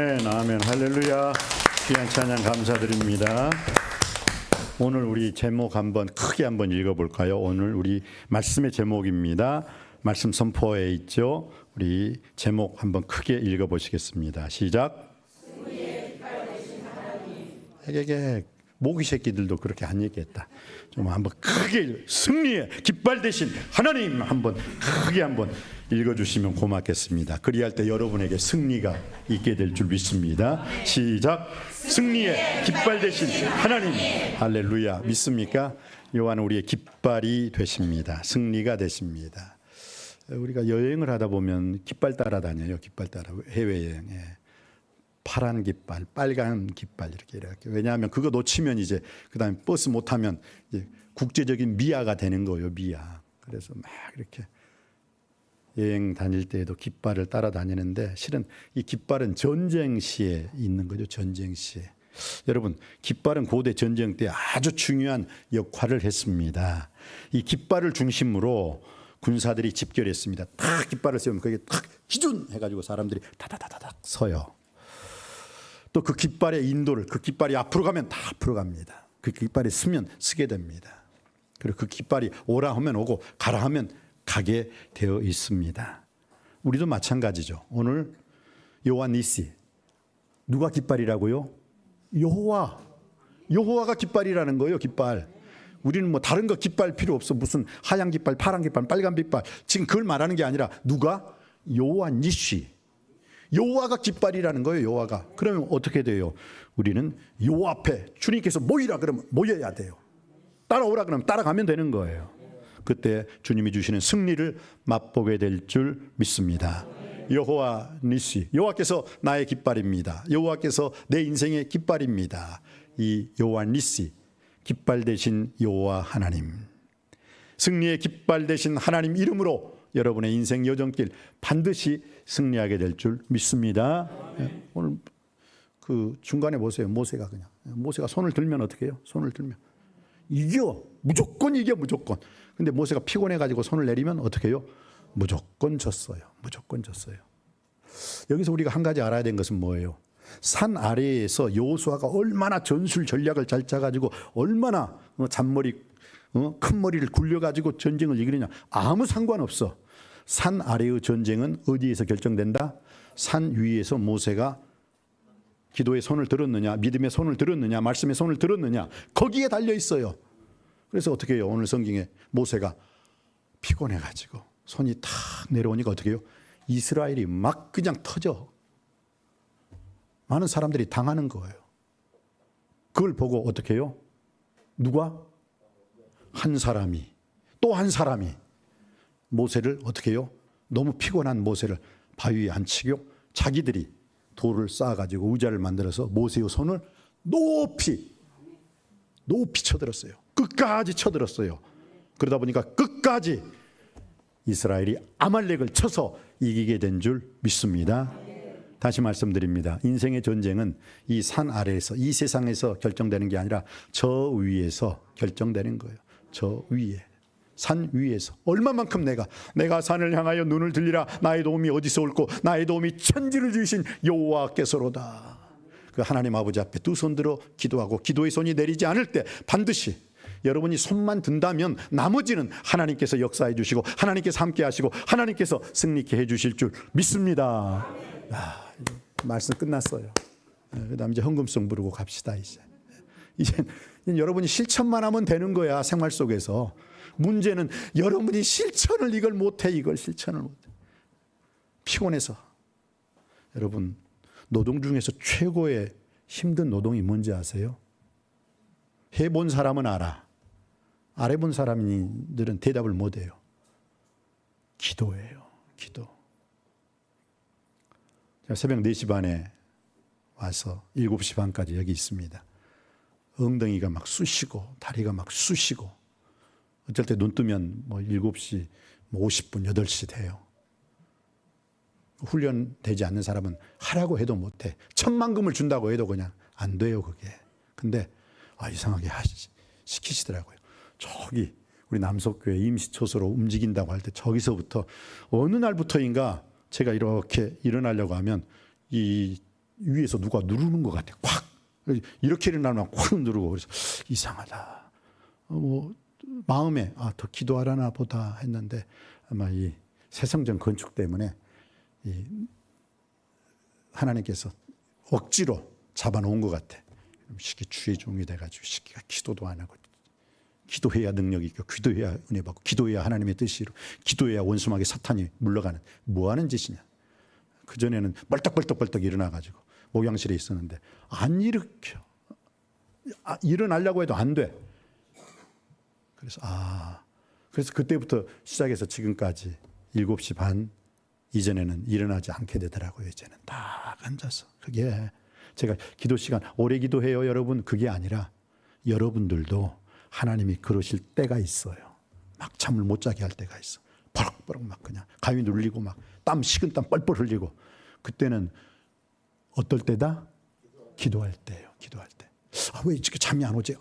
아멘, 할렐루야. 귀한 찬양 감사드립니다. 오늘 우리 제목 크게 한번 읽어볼까요? 오늘 우리 말씀의 제목입니다. 말씀 선포에 있죠. 우리 제목 한번 크게 읽어보시겠습니다. 시작. 에게게 모기 새끼들도 그렇게 안 얘기했다. 좀 한번 크게 승리의 깃발 되신 하나님 한번 크게 한번 읽어주시면 고맙겠습니다. 그리할 때 여러분에게 승리가 있게 될 줄 믿습니다. 시작. 승리의 깃발 되신 하나님. 할렐루야. 믿습니까? 요한 우리의 깃발이 되십니다. 승리가 되십니다. 우리가 여행을 하다 보면 깃발 따라다녀요. 깃발 따라 해외여행에. 파란 깃발, 빨간 깃발 이렇게. 왜냐하면 그거 놓치면 이제 그다음에 버스 못 타면 이제 국제적인 미아가 되는 거예요. 미아. 그래서 막 이렇게 여행 다닐 때에도 깃발을 따라다니는데 실은 이 깃발은 전쟁 시에 있는 거죠. 전쟁 시에. 여러분, 깃발은 고대 전쟁 때 아주 중요한 역할을 했습니다. 이 깃발을 중심으로 군사들이 집결했습니다. 탁 깃발을 세우면 거기에 탁 기준 해가지고 사람들이 다다다다닥 서요. 또 그 깃발의 인도를, 그 깃발이 앞으로 가면 다 앞으로 갑니다. 그 깃발이 쓰면 쓰게 됩니다. 그리고 그 깃발이 오라 하면 오고 가라 하면 가게 되어 있습니다. 우리도 마찬가지죠. 오늘 여호와 니시, 누가 깃발이라고요? 여호와가 깃발이라는 거예요. 깃발. 우리는 뭐 다른 거 깃발 필요 없어. 무슨 하얀 깃발, 파란 깃발, 빨간 깃발. 지금 그걸 말하는 게 아니라 누가? 여호와 니시. 여호와가 깃발이라는 거예요. 여호와가. 그러면 어떻게 돼요? 우리는 여호와 앞에 주님께서 모이라 그러면 모여야 돼요. 따라오라 그러면 따라가면 되는 거예요. 그때 주님이 주시는 승리를 맛보게 될 줄 믿습니다. 여호와 니시, 여호와께서 나의 깃발입니다. 여호와께서 내 인생의 깃발입니다. 이 여호와 니시, 깃발 되신 여호와 하나님, 승리의 깃발 되신 하나님 이름으로 여러분의 인생 여정길 반드시 승리하게 될 줄 믿습니다. 오늘 그 중간에 보세요. 모세가 손을 들면 어떻게 해요? 손을 들면 이겨, 무조건 이겨, 무조건. 근데 모세가 피곤해가지고 손을 내리면 어떻게 해요? 무조건 졌어요. 여기서 우리가 한 가지 알아야 되는 것은 뭐예요? 산 아래에서 여호수아가 얼마나 전술 전략을 잘 짜가지고 얼마나 큰 머리를 굴려가지고 전쟁을 이기느냐, 아무 상관없어. 산 아래의 전쟁은 어디에서 결정된다? 산 위에서 모세가 기도의 손을 들었느냐, 믿음의 손을 들었느냐, 말씀의 손을 들었느냐, 거기에 달려 있어요. 그래서 어떻게 해요? 오늘 성경에 모세가 피곤해가지고 손이 탁 내려오니까 어떻게 해요? 이스라엘이 막 그냥 터져. 많은 사람들이 당하는 거예요. 그걸 보고 어떻게 해요? 누가? 한 사람이, 또 한 사람이 모세를 어떻게 해요? 너무 피곤한 모세를 바위에 앉히고 자기들이 돌을 쌓아가지고 의자를 만들어서 모세의 손을 높이 쳐들었어요. 끝까지 쳐들었어요. 그러다 보니까 끝까지 이스라엘이 아말렉을 쳐서 이기게 된 줄 믿습니다. 다시 말씀드립니다. 인생의 전쟁은 이 산 아래에서, 이 세상에서 결정되는 게 아니라 저 위에서 결정되는 거예요. 저 위에, 산 위에서 얼마만큼 내가 산을 향하여 눈을 들리라. 나의 도움이 어디서 올꼬? 나의 도움이 천지를 지으신 여호와께서로다. 그 하나님 아버지 앞에 두 손 들어 기도하고 기도의 손이 내리지 않을 때 반드시 여러분이 손만 든다면 나머지는 하나님께서 역사해 주시고 하나님께서 함께 하시고 하나님께서 승리케 해 주실 줄 믿습니다. 말씀 끝났어요. 그다음 이제 헌금송 부르고 갑시다. 이제 여러분이 실천만 하면 되는 거야. 생활 속에서. 문제는 여러분이 실천을 실천을 못해. 피곤해서. 여러분, 노동 중에서 최고의 힘든 노동이 뭔지 아세요? 해본 사람은 알아. 안 해본 사람들은 대답을 못해요. 기도예요. 기도. 제가 새벽 4시 반에 와서 7시 반까지 여기 있습니다. 엉덩이가 막 쑤시고 다리가 막 쑤시고 어쩔 때 눈 뜨면 7시 50분 8시 돼요. 훈련되지 않는 사람은 하라고 해도 못해. 천만금을 준다고 해도 그냥 안 돼요, 그게. 근데 이상하게 시키시더라고요. 저기 우리 남석교회 임시초소로 움직인다고 할 때 저기서부터 어느 날부터인가 제가 이렇게 일어나려고 하면 이 위에서 누가 누르는 것 같아. 콱. 이렇게 일어나면 콱 누르고. 그래서 이상하다. 마음에 더 기도하려나 보다 했는데 아마 이 새성전 건축 때문에 하나님께서 억지로 잡아놓은 것 같아. 시기 주의 종이 돼가지고 시기가 기도도 안 하고, 기도해야 능력이 있고, 기도해야 은혜 받고, 기도해야 하나님의 뜻이로, 기도해야 원수마귀 사탄이 물러가는, 뭐 하는 짓이냐. 그전에는 벌떡벌떡 일어나가지고 목양실에 있었는데 안 일으켜. 일어나려고 해도 안 돼. 그래서 그때부터 시작해서 지금까지 7시 반 이전에는 일어나지 않게 되더라고요. 이제는 딱 앉아서. 그게 제가 기도 시간 오래 기도해요 여러분, 그게 아니라 여러분들도 하나님이 그러실 때가 있어요. 막 잠을 못 자게 할 때가 있어. 버럭버럭 막 그냥 가위 눌리고 막 땀, 식은땀 뻘뻘 흘리고. 그때는 어떨 때다? 기도할 때예요. 기도할 때. 왜 이렇게 잠이 안 오지?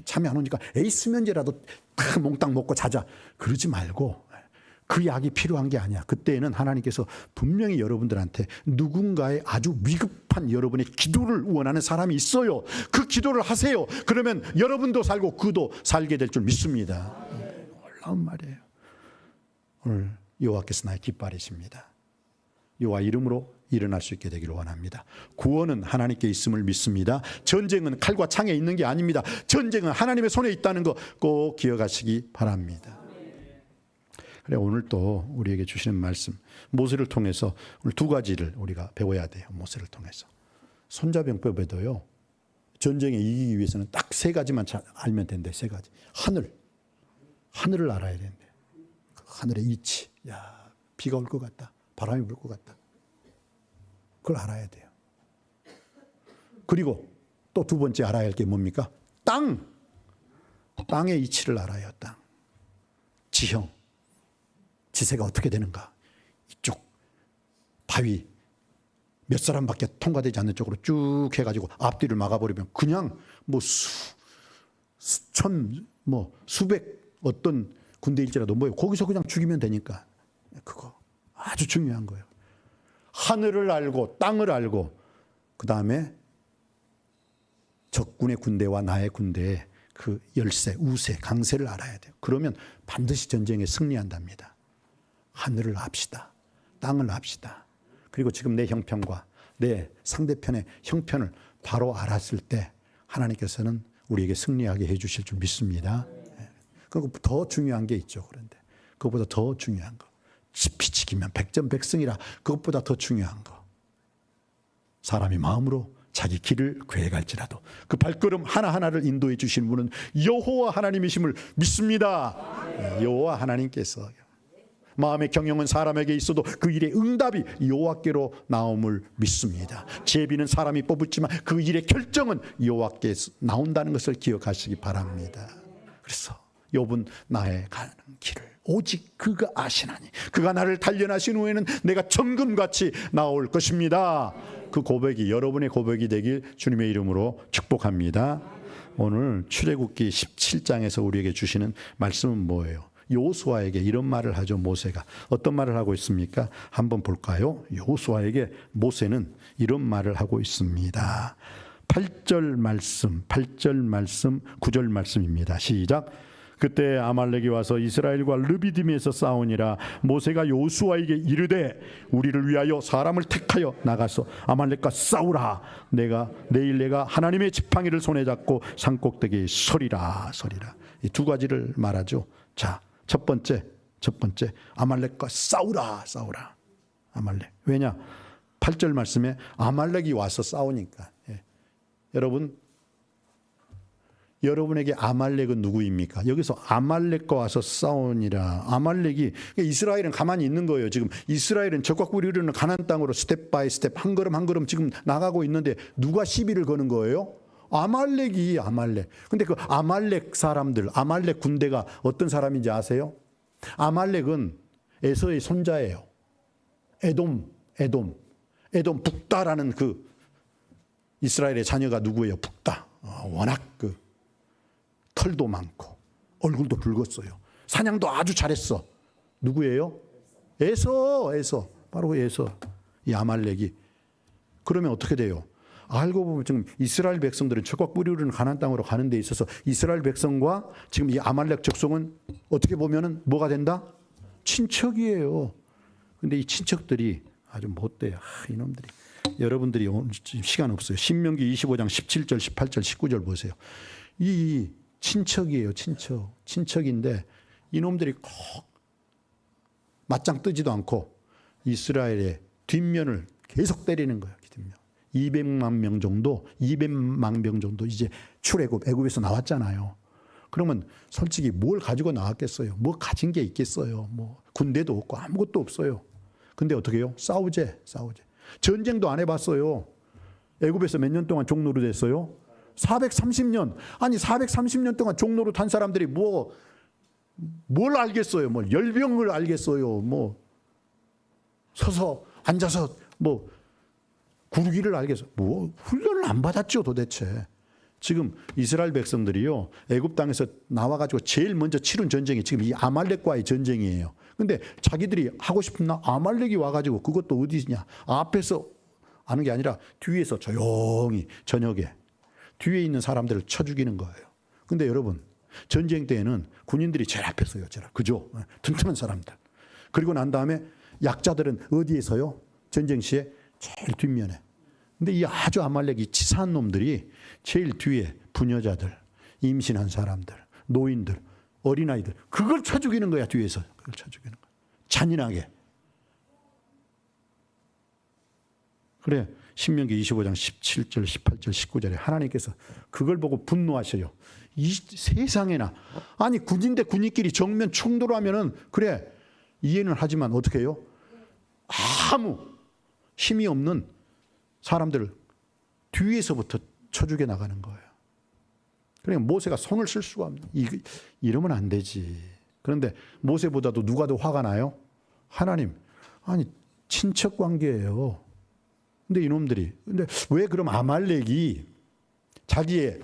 잠이 안 오니까 에이 수면제라도 딱 몽땅 먹고 자자. 그러지 말고, 그 약이 필요한 게 아니야. 그때는 하나님께서 분명히 여러분들한테 누군가의 아주 위급한 여러분의 기도를 원하는 사람이 있어요. 그 기도를 하세요. 그러면 여러분도 살고 그도 살게 될 줄 믿습니다. 놀라운 말이에요. 오늘 여호와께서 나의 깃발이십니다. 여호와 이름으로 일어날 수 있게 되기를 원합니다. 구원은 하나님께 있음을 믿습니다. 전쟁은 칼과 창에 있는 게 아닙니다. 전쟁은 하나님의 손에 있다는 거 꼭 기억하시기 바랍니다. 그래, 오늘 또 우리에게 주시는 말씀, 모세를 통해서 오늘 2가지를 우리가 배워야 돼요. 모세를 통해서. 손자병법에도요, 전쟁에 이기기 위해서는 딱 3가지만 잘 알면 된대. 3가지. 하늘을 알아야 된대. 하늘의 이치. 야, 비가 올 것 같다. 바람이 불 것 같다. 그걸 알아야 돼요. 그리고 또 2번째 알아야 할 게 뭡니까? 땅의 이치를 알아요. 땅. 지형. 지세가 어떻게 되는가. 이쪽 바위 몇 사람밖에 통과되지 않는 쪽으로 쭉 해가지고 앞뒤를 막아버리면 그냥 수백 어떤 군대일지라도 거기서 그냥 죽이면 되니까. 그거 아주 중요한 거예요. 하늘을 알고 땅을 알고 그 다음에 적군의 군대와 나의 군대의 그 열세, 우세, 강세를 알아야 돼요. 그러면 반드시 전쟁에 승리한답니다. 하늘을 압시다. 땅을 압시다. 그리고 지금 내 형편과 내 상대편의 형편을 바로 알았을 때 하나님께서는 우리에게 승리하게 해 주실 줄 믿습니다. 그리고 더 중요한 게 있죠. 그런데 그것보다 더 중요한 거. 피치기면 백전백승이라. 그것보다 더 중요한 거. 사람이 마음으로 자기 길을 괴해갈지라도 그 발걸음 하나하나를 인도해 주시는 분은 여호와 하나님이심을 믿습니다. 여호와 하나님께서 마음의 경영은 사람에게 있어도 그 일의 응답이 여호와께로 나옴을 믿습니다. 제비는 사람이 뽑았지만 그 일의 결정은 여호와께서 나온다는 것을 기억하시기 바랍니다. 그래서 욥은 나의 가는 길을 오직 그가 아시나니 그가 나를 단련하신 후에는 내가 정금같이 나올 것입니다. 그 고백이 여러분의 고백이 되길 주님의 이름으로 축복합니다. 오늘 출애굽기 17장에서 우리에게 주시는 말씀은 뭐예요? 여호수아에게 이런 말을 하죠. 모세가 어떤 말을 하고 있습니까? 한번 볼까요? 여호수아에게 모세는 이런 말을 하고 있습니다. 8절 말씀, 9절 말씀입니다. 시작. 그때 아말렉이 와서 이스라엘과 르비딤에서 싸우니라. 모세가 여호수아에게 이르되 우리를 위하여 사람을 택하여 나가서 아말렉과 싸우라. 내일 내가 하나님의 지팡이를 손에 잡고 산꼭대기에 서리라. 이 2가지를 말하죠. 자, 첫 번째 아말렉과 싸우라. 아말렉. 왜냐? 8절 말씀에 아말렉이 와서 싸우니까. 여러분에게 아말렉은 누구입니까? 여기서 아말렉과 와서 싸우니라. 아말렉이, 이스라엘은 가만히 있는 거예요. 지금 이스라엘은 적과 꿀이 흐르는 가나안 땅으로 스텝 바이 스텝 한 걸음 지금 나가고 있는데 누가 시비를 거는 거예요? 아말렉이. 근데 그 아말렉 사람들, 아말렉 군대가 어떤 사람인지 아세요? 아말렉은 에서의 손자예요. 에돔 북다라는 그 이스라엘의 자녀가 누구예요? 북다. 워낙 그 털도 많고 얼굴도 붉었어요. 사냥도 아주 잘했어. 누구예요? 에서. 바로 에서. 이 아말렉이. 그러면 어떻게 돼요? 알고 보면 지금 이스라엘 백성들은 적과 꿀이 흐르는 가나안 땅으로 가는 데 있어서 이스라엘 백성과 지금 이 아말렉 족속은 어떻게 보면은 뭐가 된다? 친척이에요. 근데 이 친척들이 아주 못돼요. 이놈들이. 여러분들이 오늘 지금 시간 없어요. 신명기 25장 17절, 18절, 19절 보세요. 이 친척이에요. 친척인데 이놈들이 꼭 맞짱 뜨지도 않고 이스라엘의 뒷면을 계속 때리는 거예요. 뒷면. 200만 명 정도 이제 출애굽, 애굽에서 나왔잖아요. 그러면 솔직히 뭘 가지고 나왔겠어요? 뭐 가진 게 있겠어요? 뭐 군대도 없고 아무것도 없어요. 근데 어떻게 해요? 싸우재. 전쟁도 안 해봤어요. 애굽에서 몇 년 동안 종노릇 했어요? 430년. 아니 430년 동안 종노릇 한 사람들이 뭘 알겠어요? 뭐 열병을 알겠어요? 뭐 서서 앉아서 뭐 구르기를 알겠어요? 뭐 훈련을 안 받았죠 도대체. 지금 이스라엘 백성들이요 애굽 땅에서 나와가지고 제일 먼저 치른 전쟁이 지금 이 아말렉과의 전쟁이에요. 근데 자기들이 하고 싶나 아말렉이 와가지고 그것도 어디냐 앞에서 하는 게 아니라 뒤에서 조용히 저녁에 뒤에 있는 사람들을 쳐 죽이는 거예요. 근데 여러분 전쟁 때에는 군인들이 제일 앞에 서요. 그죠? 튼튼한 사람들. 그리고 난 다음에 약자들은 어디에서요? 전쟁 시에 제일 뒷면에. 근데 이 아주 아말렉이 치사한 놈들이 제일 뒤에 부녀자들, 임신한 사람들, 노인들, 어린아이들 그걸 쳐 죽이는 거야. 뒤에서 그걸 쳐 죽이는 거야. 잔인하게. 그래 신명기 25장 17절, 18절, 19절에 하나님께서 그걸 보고 분노하셔요. 이 세상에나 아니 군인대 군인끼리 정면 충돌하면은 그래 이해는 하지만 어떻게 해요? 아무 힘이 없는 사람들을 뒤에서부터 쳐 죽여 나가는 거예요. 그러니까 모세가 손을 쓸 수가 없는 이러면 안 되지. 그런데 모세보다도 누가 더 화가 나요? 하나님. 아니 친척 관계예요. 근데 이놈들이 근데 왜 그럼 아말렉이 자기의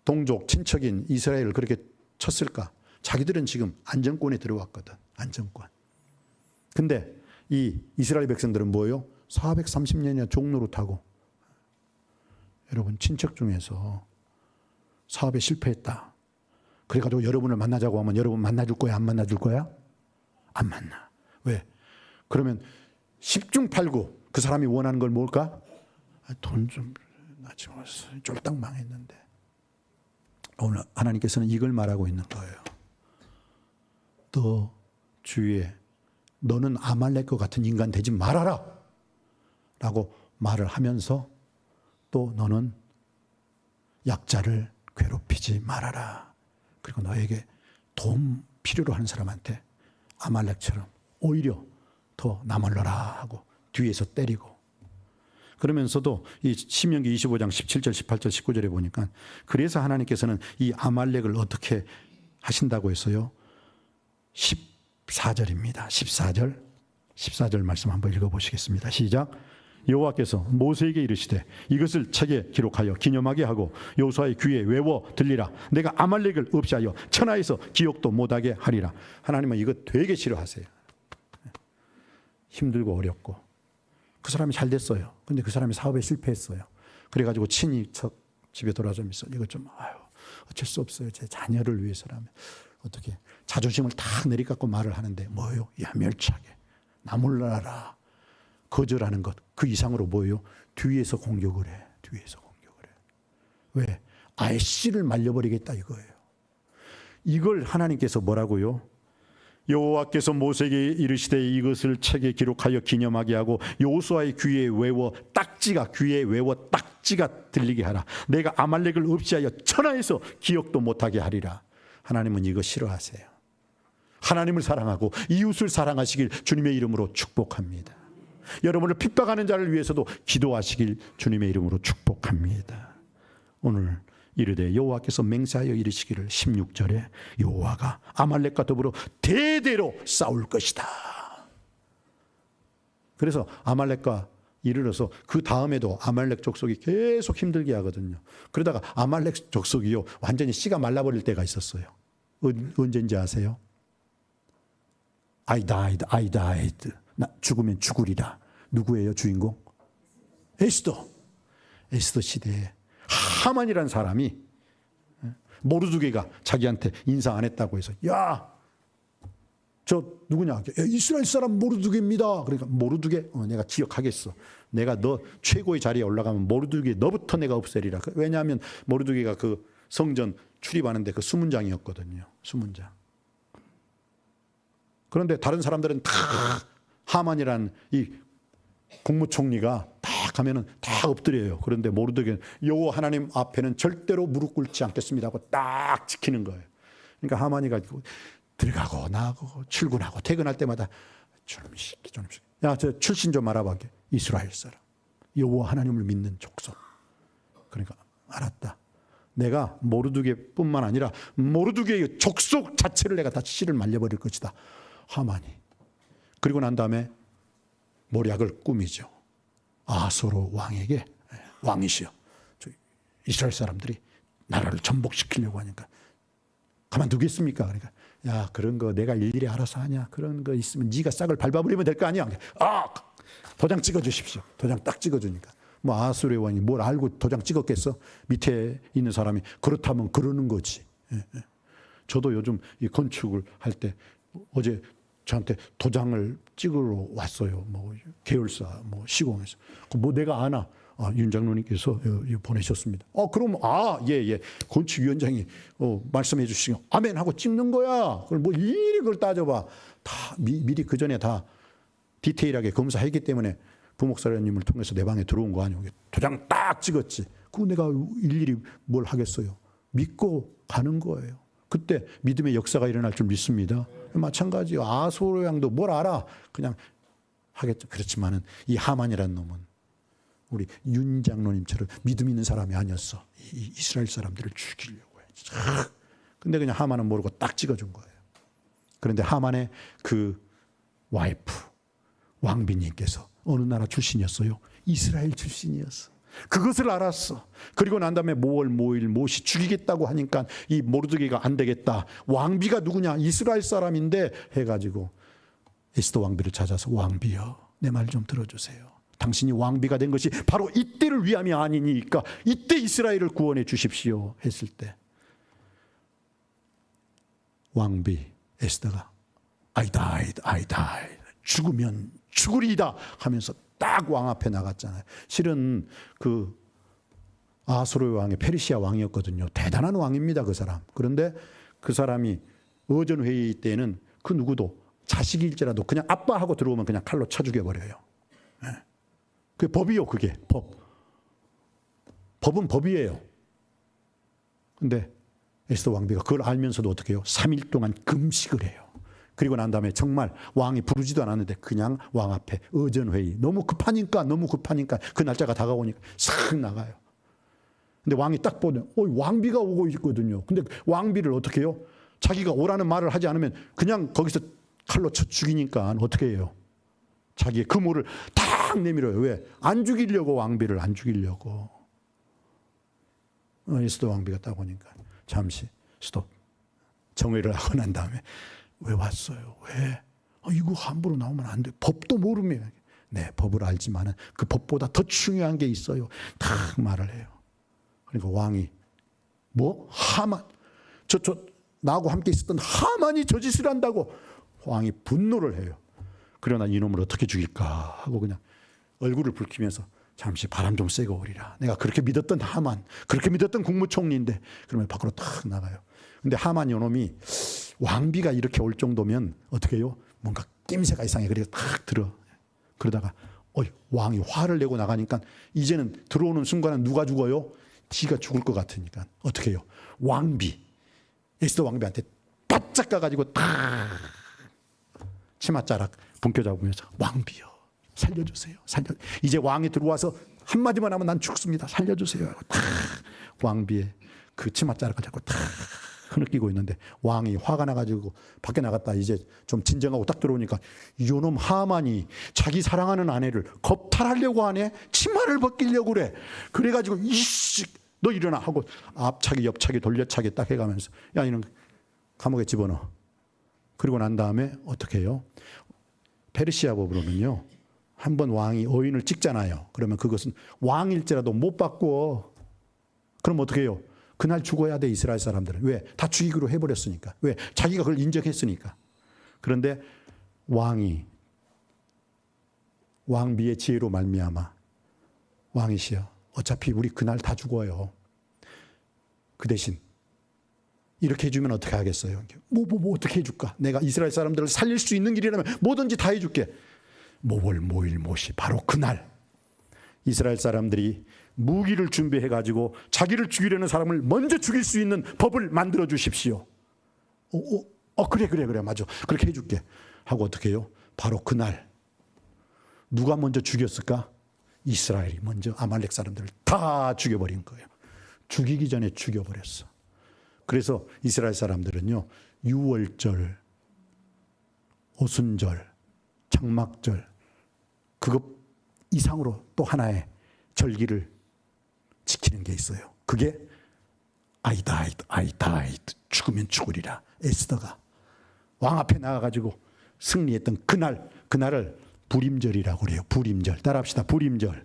동족 친척인 이스라엘을 그렇게 쳤을까? 자기들은 지금 안정권에 들어왔거든. 안정권. 근데 이 이스라엘 백성들은 뭐예요? 430년이나 종노릇하고 여러분 친척 중에서 사업에 실패했다. 그래가지고 여러분을 만나자고 하면 여러분 만나줄 거야? 안 만나줄 거야? 안 만나. 왜? 그러면 10중 8구 그 사람이 원하는 걸 뭘까? 돈 좀 나 지금 쫄딱 망했는데 오늘 하나님께서는 이걸 말하고 있는 거예요. 너 주위에 너는 아말렉과 같은 인간 되지 말아라 라고 말을 하면서 또 너는 약자를 괴롭히지 말아라. 그리고 너에게 도움 필요로 하는 사람한테 아말렉처럼 오히려 더 나몰라라 하고 뒤에서 때리고 그러면서도 이 신명기 25장 17절 18절 19절에 보니까 그래서 하나님께서는 이 아말렉을 어떻게 하신다고 했어요? 14절입니다. 14절 말씀 한번 읽어보시겠습니다. 시작. 여호와께서 모세에게 이르시되 이것을 책에 기록하여 기념하게 하고 여호수아의 귀에 외워 들리라. 내가 아말렉을 없이 하여 천하에서 기억도 못하게 하리라. 하나님은 이거 되게 싫어하세요. 힘들고 어렵고 그 사람이 잘 됐어요. 근데 그 사람이 사업에 실패했어요. 그래가지고 친인척 집에 돌아오면서 이거 좀 어쩔 수 없어요. 제 자녀를 위해서라면 어떻게 자존심을 탁 내리깎고 말을 하는데 뭐예요? 야멸차게 나몰라라 거절하는 것 그 이상으로 뭐예요? 뒤에서 공격을 해. 뒤에서 공격을 해. 왜? 아예 씨를 말려버리겠다 이거예요. 이걸 하나님께서 뭐라고요? 여호와께서 모세에게 이르시되 이것을 책에 기록하여 기념하게 하고 여호수아의 귀에 외워 딱지가 들리게 하라. 내가 아말렉을 없이 하여 천하에서 기억도 못하게 하리라. 하나님은 이거 싫어하세요. 하나님을 사랑하고 이웃을 사랑하시길 주님의 이름으로 축복합니다. 여러분을 핍박하는 자를 위해서도 기도하시길 주님의 이름으로 축복합니다. 오늘 이르되 여호와께서 맹세하여 이르시기를 16절에 여호와가 아말렉과 더불어 대대로 싸울 것이다. 그래서 아말렉과 이르러서 그 다음에도 아말렉 족속이 계속 힘들게 하거든요. 그러다가 아말렉 족속이요 완전히 씨가 말라버릴 때가 있었어요. 언제인지 아세요? I died. 나 죽으면 죽으리라. 누구예요 주인공? 에스더. 에스더 시대에 하만이라는 사람이 모르드게가 자기한테 인사 안 했다고 해서 야, 저 누구냐? 야, 이스라엘 사람 모르드게입니다. 그러니까 모르드게 내가 기억하겠어. 내가 너 최고의 자리에 올라가면 모르드게 너부터 내가 없애리라. 왜냐하면 모르드게가 그 성전 출입하는데 그 수문장이었거든요. 수문장. 그런데 다른 사람들은 다 하만이라는 이 국무총리가 딱 하면은 다 엎드려요. 그런데 모르드게는 여호와 하나님 앞에는 절대로 무릎 꿇지 않겠습니다 하고 딱 지키는 거예요. 그러니까 하만이가 들어가고 나가고 출근하고 퇴근할 때마다 저놈식. 야, 저 출신 좀 알아봐. 이스라엘 사람. 여호와 하나님을 믿는 족속. 그러니까 알았다. 내가 모르드게뿐만 아니라 모르드게의 족속 자체를 내가 다 씨를 말려버릴 것이다. 하만이. 그리고 난 다음에 모략을 꾸미죠. 아소로 왕에게 왕이시여. 이스라엘 사람들이 나라를 전복시키려고 하니까 가만두겠습니까? 그러니까 야, 그런 거 내가 일일이 알아서 하냐? 그런 거 있으면 네가 싹을 밟아버리면 될 거 아니야? 도장 찍어주십시오. 도장 딱 찍어주니까. 뭐 아수르의 왕이 뭘 알고 도장 찍었겠어? 밑에 있는 사람이 그렇다면 그러는 거지. 저도 요즘 이 건축을 할 때 어제 저한테 도장을 찍으러 왔어요. 뭐 계열사, 뭐 시공에서. 뭐 내가 아나? 윤 장로님께서 보내셨습니다. 그럼 예. 건축위원장이 말씀해 주시고 아멘 하고 찍는 거야. 그걸 뭐 일일이 그걸 따져봐. 다 미리 그 전에 다 디테일하게 검사했기 때문에 부목사님을 통해서 내 방에 들어온 거 아니에요. 도장 딱 찍었지. 그거 내가 일일이 뭘 하겠어요. 믿고 가는 거예요. 그때 믿음의 역사가 일어날 줄 믿습니다. 마찬가지 아소로 왕도 뭘 알아. 그냥 하겠죠. 그렇지만은 이 하만이라는 놈은 우리 윤 장로님처럼 믿음 있는 사람이 아니었어. 이스라엘 사람들을 죽이려고 해. 근데 그냥 하만은 모르고 딱 찍어준 거예요. 그런데 하만의 그 와이프 왕비님께서 어느 나라 출신이었어요? 이스라엘 출신이었어. 그것을 알았어. 그리고 난 다음에 모시 죽이겠다고 하니까 이 모르드게가 안 되겠다. 왕비가 누구냐? 이스라엘 사람인데 해가지고 에스더 왕비를 찾아서 왕비여, 내 말 좀 들어주세요. 당신이 왕비가 된 것이 바로 이때를 위함이 아니니까 이때 이스라엘을 구원해 주십시오 했을 때 왕비 에스더가 아이다 죽으면 죽으리이다 하면서 딱 왕 앞에 나갔잖아요. 실은 그 아수르 왕의 페르시아 왕이었거든요. 대단한 왕입니다, 그 사람. 그런데 그 사람이 의전회의 때는 그 누구도 자식일지라도 그냥 아빠하고 들어오면 그냥 칼로 쳐 죽여버려요. 그게 법이요, 그게 법. 법은 법이에요. 근데 에스더 왕비가 그걸 알면서도 어떻게 해요? 3일 동안 금식을 해요. 그리고 난 다음에 정말 왕이 부르지도 않았는데 그냥 왕 앞에 의전회의. 너무 급하니까 그 날짜가 다가오니까 싹 나가요. 근데 왕이 딱 보면 왕비가 오고 있거든요. 근데 왕비를 어떻게 해요? 자기가 오라는 말을 하지 않으면 그냥 거기서 칼로 쳐 죽이니까 어떻게 해요? 자기의 금호를 탁 내밀어요. 왜? 안 죽이려고, 왕비를 안 죽이려고. 에스더 왕비가 딱 오니까 잠시 스톱. 정회를 하고 난 다음에 왜 왔어요? 왜? 이거 함부로 나오면 안 돼. 법도 모르면. 네, 법을 알지만은 그 법보다 더 중요한 게 있어요. 딱 말을 해요. 그러니까 왕이 하만. 나하고 함께 있었던 하만이 저 짓을 한다고 왕이 분노를 해요. 그러나 이놈을 어떻게 죽일까 하고 그냥 얼굴을 붉히면서 잠시 바람 좀 쐬고 오리라. 내가 그렇게 믿었던 하만, 그렇게 믿었던 국무총리인데 그러면 밖으로 탁 나가요. 근데 하만 요놈이 왕비가 이렇게 올 정도면 어떻게 해요? 뭔가 낌새가 이상해. 그래서 탁 들어. 그러다가 왕이 화를 내고 나가니까 이제는 들어오는 순간은 누가 죽어요? 지가 죽을 것 같으니까 어떻게 해요? 왕비, 에스더 왕비한테 바짝 가가지고 탁 치맛자락 분껴 잡으면서 왕비여 살려주세요. 이제 왕이 들어와서 한마디만 하면 난 죽습니다. 살려주세요. 탁 왕비의 그 치맛자락을 잡고 탁 흐느끼고 있는데 왕이 화가 나가지고 밖에 나갔다 이제 좀 진정하고 딱 들어오니까 이놈 하만이 자기 사랑하는 아내를 겁탈하려고 하네. 치마를 벗기려고 그래. 그래가지고 이씨 너 일어나 하고 앞차기 옆차기 돌려차기 딱 해가면서 야 이놈 감옥에 집어넣어. 그리고 난 다음에 어떻게 해요? 페르시아 법으로는요 한번 왕이 어인을 찍잖아요. 그러면 그것은 왕일지라도 못 바꾸어. 그럼 어떻게 해요? 그날 죽어야 돼, 이스라엘 사람들은. 왜? 다 죽이기로 해버렸으니까. 왜? 자기가 그걸 인정했으니까. 그런데 왕비의 지혜로 말미암아 왕이시여, 어차피 우리 그날 다 죽어요. 그 대신 이렇게 해주면 어떻게 하겠어요? 뭐 어떻게 해줄까? 내가 이스라엘 사람들을 살릴 수 있는 길이라면 뭐든지 다 해줄게. 모월 모일 모시, 바로 그날 이스라엘 사람들이 무기를 준비해가지고 자기를 죽이려는 사람을 먼저 죽일 수 있는 법을 만들어 주십시오. 그래 맞아, 그렇게 해줄게 하고 어떻게 해요? 바로 그날 누가 먼저 죽였을까? 이스라엘이 먼저 아말렉 사람들을 다 죽여버린 거예요. 죽이기 전에 죽여버렸어. 그래서 이스라엘 사람들은요, 유월절, 오순절, 장막절, 그것 이상으로 또 하나의 절기를 지키는 게 있어요. 그게 I died, 죽으면 죽으리라. 에스더가 왕 앞에 나가가지고 승리했던 그날을 불임절이라고 그래요. 불임절. 따라합시다. 불임절.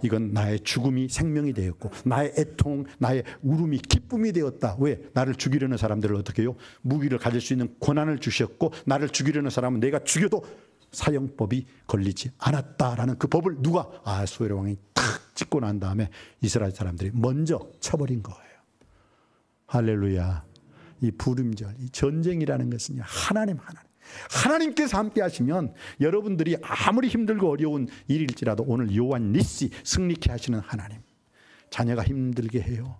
이건 나의 죽음이 생명이 되었고, 나의 애통, 나의 울음이 기쁨이 되었다. 왜? 나를 죽이려는 사람들을 어떻게 해요? 무기를 가질 수 있는 권한을 주셨고, 나를 죽이려는 사람은 내가 죽여도 사형법이 걸리지 않았다라는 그 법을 누가? 아수에르 왕이 탁 찍고 난 다음에 이스라엘 사람들이 먼저 쳐버린 거예요. 할렐루야. 이 불임절, 이 전쟁이라는 것은요, 하나님께서 함께 하시면 여러분들이 아무리 힘들고 어려운 일일지라도 오늘 요한 니시 승리케 하시는 하나님. 자녀가 힘들게 해요.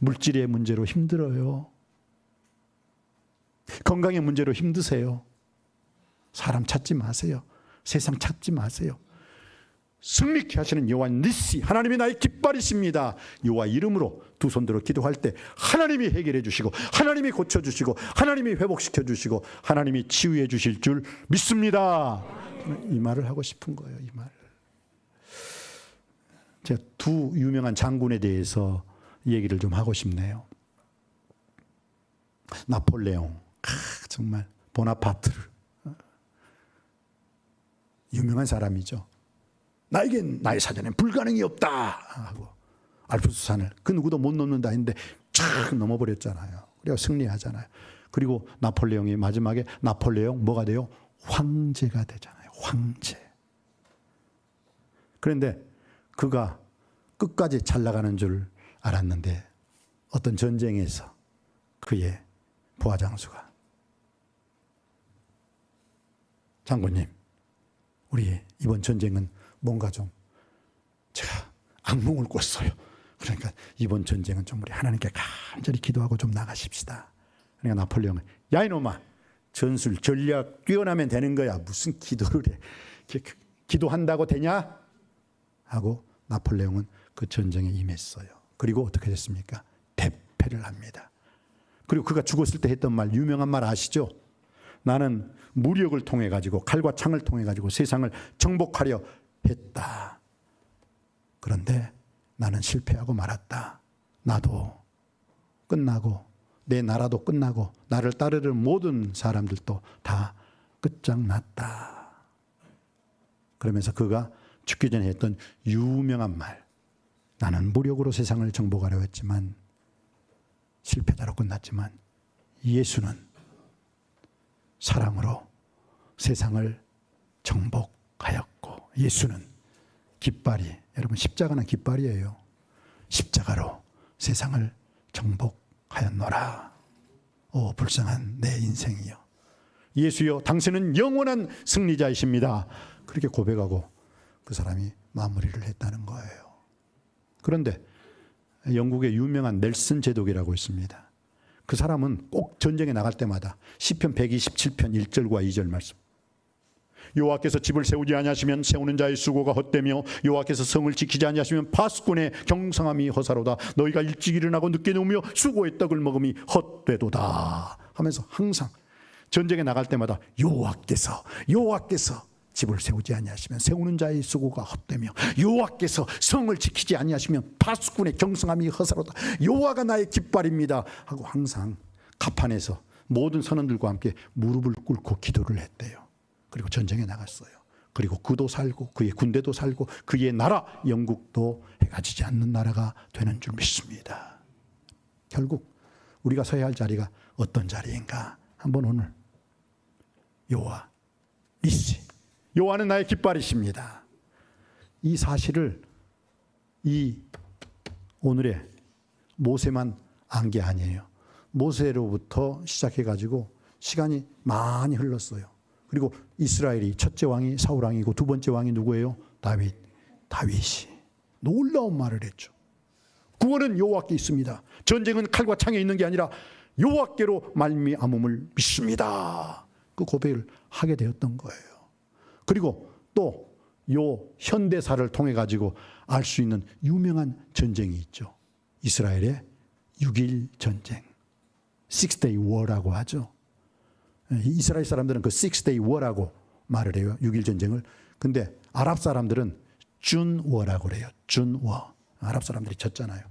물질의 문제로 힘들어요. 건강의 문제로 힘드세요. 사람 찾지 마세요. 세상 찾지 마세요. 승리케 하시는 여호와 니시, 하나님이 나의 깃발이십니다. 여호와 이름으로 두 손 들어 기도할 때 하나님이 해결해 주시고, 하나님이 고쳐 주시고, 하나님이 회복시켜 주시고, 하나님이 치유해 주실 줄 믿습니다. 이 말을 하고 싶은 거예요. 이 말. 제가 두 유명한 장군에 대해서 얘기를 좀 하고 싶네요. 나폴레옹, 정말 보나파트를, 유명한 사람이죠. 나에겐 나의 사전엔 불가능이 없다 하고 알프스산을 그 누구도 못 넘는다 했는데 쫙 넘어버렸잖아요. 그래서 승리하잖아요. 그리고 나폴레옹이 마지막에 나폴레옹 뭐가 돼요? 황제가 되잖아요. 황제. 그런데 그가 끝까지 잘 나가는 줄 알았는데 어떤 전쟁에서 그의 부하장수가, 장군님, 우리 이번 전쟁은 뭔가 좀 제가 악몽을 꿨어요. 그러니까 이번 전쟁은 좀 우리 하나님께 간절히 기도하고 좀 나가십시다. 그러니까 나폴레옹은, 야 이놈아, 전술 전략 뛰어나면 되는 거야. 무슨 기도를 해. 기도한다고 되냐? 하고 나폴레옹은 그 전쟁에 임했어요. 그리고 어떻게 됐습니까? 대패를 합니다. 그리고 그가 죽었을 때 했던 말, 유명한 말 아시죠? 나는 무력을 통해 가지고, 칼과 창을 통해 가지고 세상을 정복하려 했다. 그런데 나는 실패하고 말았다. 나도 끝나고, 내 나라도 끝나고, 나를 따르는 모든 사람들도 다 끝장났다. 그러면서 그가 죽기 전에 했던 유명한 말, 나는 무력으로 세상을 정복하려 했지만 실패자로 끝났지만 예수는 사랑으로 세상을 정복하였고, 예수는 깃발이, 여러분 십자가는 깃발이에요. 십자가로 세상을 정복하였노라. 오 불쌍한 내 인생이여, 예수여 당신은 영원한 승리자이십니다. 그렇게 고백하고 그 사람이 마무리를 했다는 거예요. 그런데 영국의 유명한 넬슨 제독이라고 있습니다. 그 사람은 꼭 전쟁에 나갈 때마다 시편 127편 1절과 2절 말씀, 여호와께서 집을 세우지 아니하시면 세우는 자의 수고가 헛되며 여호와께서 성을 지키지 아니하시면 파수꾼의 경성함이 허사로다. 너희가 일찍 일어나고 늦게 누우며 수고의 떡을 먹음이 헛되도다 하면서 항상 전쟁에 나갈 때마다 여호와께서 집을 세우지 아니하시면 세우는 자의 수고가 헛되며 여호와께서 성을 지키지 아니하시면 파수꾼의 경성함이 허사로다. 여호와가 나의 깃발입니다 하고 항상 갑판에서 모든 선원들과 함께 무릎을 꿇고 기도를 했대요. 그리고 전쟁에 나갔어요. 그리고 그도 살고 그의 군대도 살고 그의 나라 영국도 해가 지지 않는 나라가 되는 줄 믿습니다. 결국 우리가 서야 할 자리가 어떤 자리인가? 한번 오늘 여호와 니시, 여호와는 나의 깃발이십니다. 이 사실을 이 오늘의 모세만 안 게 아니에요. 모세로부터 시작해가지고 시간이 많이 흘렀어요. 그리고 이스라엘이 첫째 왕이 사울 왕이고 두 번째 왕이 누구예요? 다윗이 놀라운 말을 했죠. 구원은 여호와께 있습니다. 전쟁은 칼과 창에 있는 게 아니라 여호와께로 말미암음을 믿습니다. 그 고백을 하게 되었던 거예요. 그리고 또 요 현대사를 통해 가지고 알 수 있는 유명한 전쟁이 있죠. 이스라엘의 6.1 전쟁, Six Day War라고 하죠. 이스라엘 사람들은 그 Six Day War라고 말을 해요. 6.1 전쟁을. 근데 아랍 사람들은 June War라고 그래요. June War. 아랍 사람들이 졌잖아요.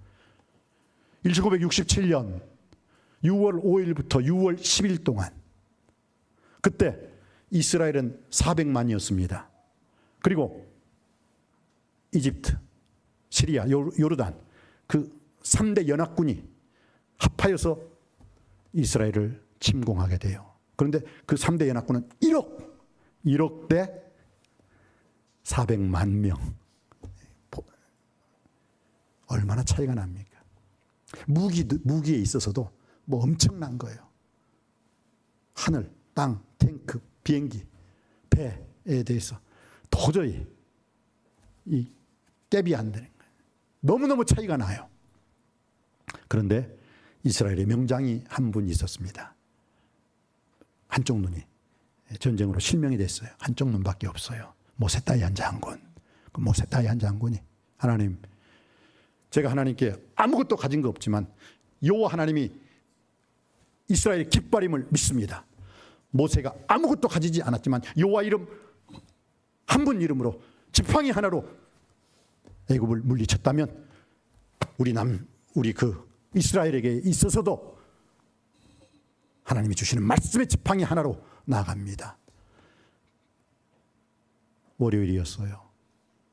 1967년 6월 5일부터 6월 10일 동안 그때 이스라엘은 400만이었습니다. 그리고 이집트, 시리아, 요르단 그 3대 연합군이 합하여서 이스라엘을 침공하게 돼요. 그런데 그 3대 연합군은 1억 대 400만 명. 얼마나 차이가 납니까? 무기에 있어서도 뭐 엄청난 거예요. 하늘, 땅, 탱크, 비행기, 배에 대해서 도저히 이 갭이 안 되는 거예요. 너무너무 차이가 나요. 그런데 이스라엘의 명장이 한 분 있었습니다. 한쪽 눈이 전쟁으로 실명이 됐어요. 한쪽 눈밖에 없어요. 모세다이안 장군. 그 모세다이안 장군이 하나님, 제가 하나님께 아무것도 가진 거 없지만 여호와 하나님이 이스라엘의 깃발임을 믿습니다. 모세가 아무것도 가지지 않았지만 여호와 이름 한 분 이름으로 지팡이 하나로 애굽을 물리쳤다면 우리 그 이스라엘에게 있어서도 하나님이 주시는 말씀의 지팡이 하나로 나아갑니다. 월요일이었어요.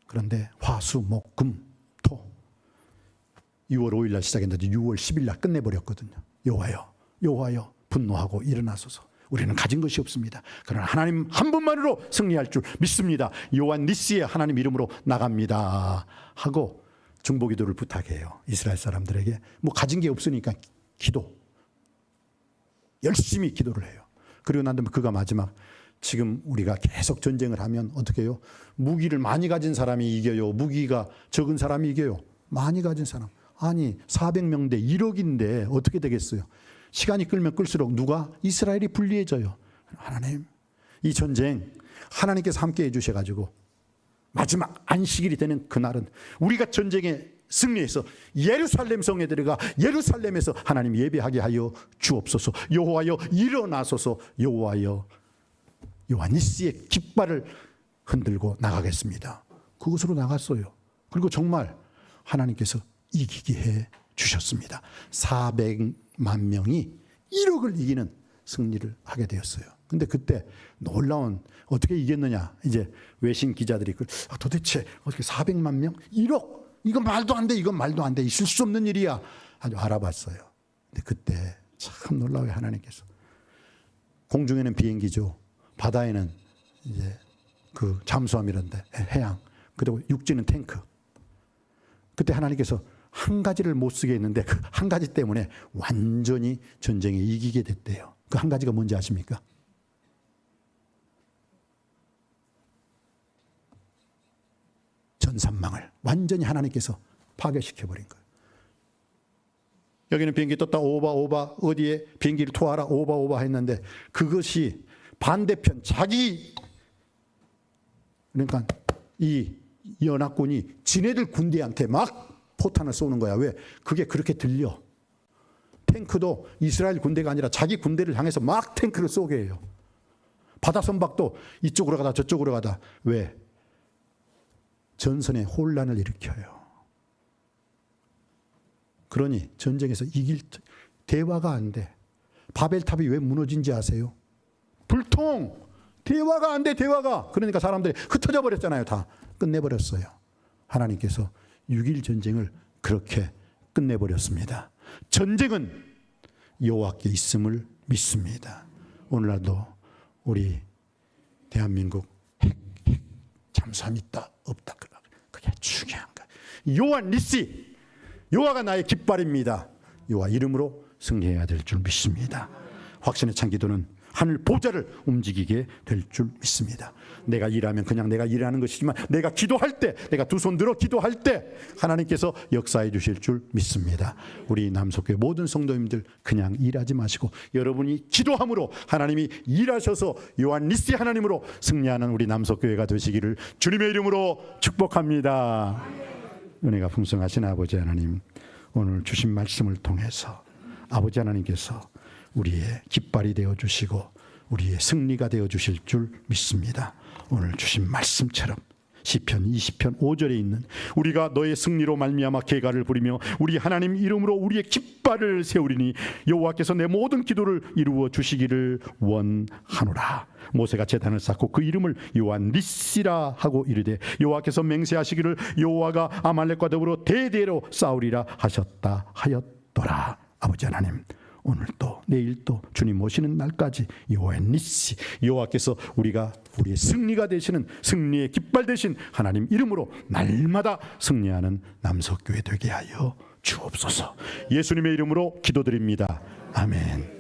그런데 화, 수, 목, 금, 토 6월 5일 날 시작했는데 6월 10일 날 끝내버렸거든요. 여호와여, 여호와여 분노하고 일어나소서. 우리는 가진 것이 없습니다. 그러나 하나님 한 분만으로 승리할 줄 믿습니다. 여호와 니시의 하나님 이름으로 나갑니다 하고 중보기도를 부탁해요. 이스라엘 사람들에게. 뭐 가진 게 없으니까 기도, 열심히 기도를 해요. 그리고 난 다음에 그가 마지막, 지금 우리가 계속 전쟁을 하면 어떻게 해요? 무기를 많이 가진 사람이 이겨요? 무기가 적은 사람이 이겨요? 많이 가진 사람. 아니 400명 대 1억인데 어떻게 되겠어요? 시간이 끌면 끌수록 누가? 이스라엘이 불리해져요. 하나님, 이 전쟁 하나님께서 함께 해주셔가지고 마지막 안식일이 되는 그날은 우리가 전쟁에 승리해서 예루살렘 성에 들어가 예루살렘에서 하나님 예배하게 하여 주옵소서. 여호와여 일어나소서. 여호와여, 여호와 니시의 깃발을 흔들고 나가겠습니다. 그것으로 나갔어요. 그리고 정말 하나님께서 이기게 해 주셨습니다. 400만 명이 1억을 이기는 승리를 하게 되었어요. 근데 그때 놀라운, 어떻게 이겼느냐, 이제 외신 기자들이 도대체 어떻게 400만 명? 1억? 이건 말도 안 돼. 이건 말도 안 돼. 있을 수 없는 일이야. 아주 알아봤어요. 근데 그때 참 놀라워요. 하나님께서. 공중에는 비행기죠. 바다에는 이제 그 잠수함 이런데 해양. 그리고 육지는 탱크. 그때 하나님께서 한 가지를 못 쓰게 했는데 그 한 가지 때문에 완전히 전쟁에 이기게 됐대요. 그 한 가지가 뭔지 아십니까? 전산망을 완전히 하나님께서 파괴시켜버린 거예요. 여기는 비행기 떴다 오바 어디에 비행기를 투하하라 오바 했는데 그것이 반대편 자기, 그러니까 이 연합군이 지네들 군대한테 막 포탄을 쏘는 거야. 왜? 그게 그렇게 들려. 탱크도 이스라엘 군대가 아니라 자기 군대를 향해서 막 탱크를 쏘게 해요. 바다 선박도 이쪽으로 가다 저쪽으로 가다. 왜? 전선에 혼란을 일으켜요. 그러니 전쟁에서 이길 대화가 안 돼. 바벨탑이 왜 무너진지 아세요? 불통, 대화가 안 돼, 대화가. 그러니까 사람들이 흩어져 버렸잖아요. 다 끝내버렸어요. 하나님께서 6.1 전쟁을 그렇게 끝내버렸습니다. 전쟁은 여호와께 있음을 믿습니다. 오늘날도 우리 대한민국 핵 잠수함 있다 없다, 그게 중요한 거예요. 여호와 니시, 여호와가 나의 깃발입니다. 여호와 이름으로 승리해야 될 줄 믿습니다. 확신의 찬 기도는 하늘 보좌를 움직이게 될 줄 믿습니다. 내가 일하면 그냥 내가 일하는 것이지만 내가 기도할 때, 내가 두 손 들어 기도할 때 하나님께서 역사해 주실 줄 믿습니다. 우리 남석교회 모든 성도님들 그냥 일하지 마시고 여러분이 기도함으로 하나님이 일하셔서 요한 니시 하나님으로 승리하는 우리 남석교회가 되시기를 주님의 이름으로 축복합니다. 은혜가 풍성하신 아버지 하나님, 오늘 주신 말씀을 통해서 아버지 하나님께서 우리의 깃발이 되어주시고 우리의 승리가 되어주실 줄 믿습니다. 오늘 주신 말씀처럼 시편 20편 5절에 있는 우리가 너의 승리로 말미암아 계가를 부리며 우리 하나님 이름으로 우리의 깃발을 세우리니 여호와께서 내 모든 기도를 이루어 주시기를 원하노라. 모세가 제단을 쌓고 그 이름을 여호와 니시라 하고 이르되 여호와께서 맹세하시기를 여호와가 아말렉과 더불어 대대로 싸우리라 하셨다 하였더라. 아버지 하나님, 오늘도 내일도 주님 오시는 날까지 여호와 니시, 여호와께서 우리의 승리가 되시는, 승리의 깃발 되신 하나님 이름으로 날마다 승리하는 남석교회 되게 하여 주옵소서. 예수님의 이름으로 기도드립니다. 아멘.